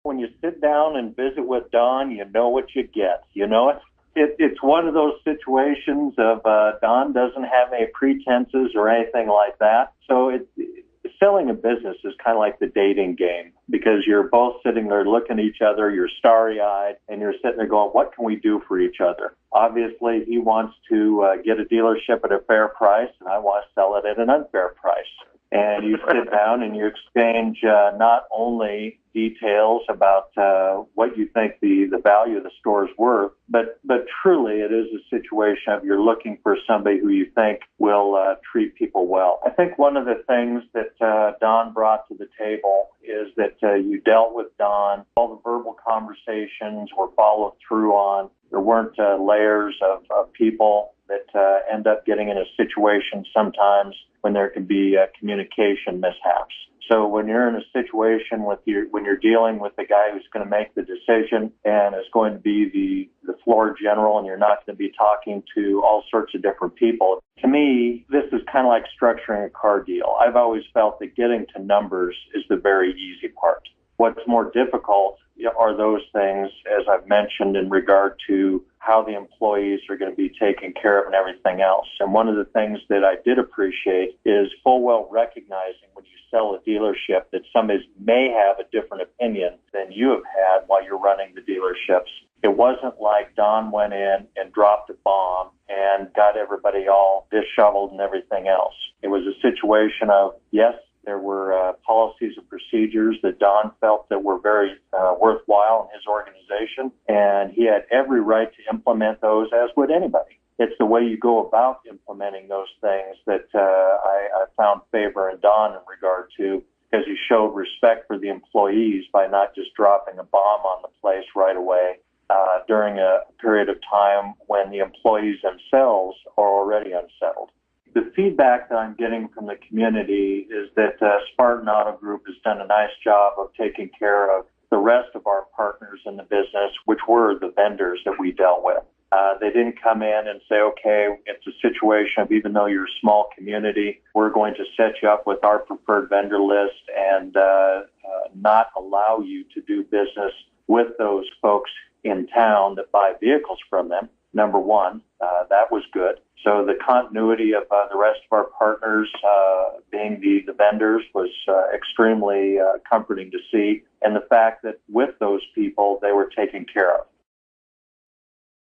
When you sit down and visit with Don, you know what you get. You know it. It's one of those situations of Don doesn't have any pretenses or anything like that. So selling a business is kind of like the dating game, because you're both sitting there looking at each other, you're starry-eyed, and you're sitting there going, what can we do for each other? Obviously, he wants to get a dealership at a fair price, and I want to sell it at an unfair price. And you sit down and you exchange not only details about what you think the value of the store is worth, but truly it is a situation of you're looking for somebody who you think will treat people well. I think one of the things that Don brought to the table is that you dealt with Don. All the verbal conversations were followed through on. There weren't layers of people that end up getting in a situation sometimes when there can be communication mishaps. So when you're in a situation when you're dealing with the guy who's going to make the decision and is going to be the floor general, and you're not going to be talking to all sorts of different people, to me, this is kind of like structuring a car deal. I've always felt that getting to numbers is the very easy part. What's more difficult are those things, as I've mentioned, in regard to how the employees are going to be taken care of and everything else. And one of the things that I did appreciate is full well recognizing when you sell a dealership that somebody may have a different opinion than you have had while you're running the dealerships. It wasn't like Don went in and dropped a bomb and got everybody all disheveled and everything else. It was a situation of, yes, there were policies and procedures that Don felt that were very worthwhile in his organization, and he had every right to implement those, as would anybody. It's the way you go about implementing those things that I found favor in Don in regard to, because he showed respect for the employees by not just dropping a bomb on the place right away during a period of time when the employees themselves are already unsettled. The feedback that I'm getting from the community is that Spartan Auto Group has done a nice job of taking care of the rest of our partners in the business, which were the vendors that we dealt with. They didn't come in and say, okay, it's a situation of, even though you're a small community, we're going to set you up with our preferred vendor list and not allow you to do business with those folks in town that buy vehicles from them. Number one, that was good. So the continuity of the rest of our partners being the vendors was extremely comforting to see. And the fact that with those people, they were taken care of.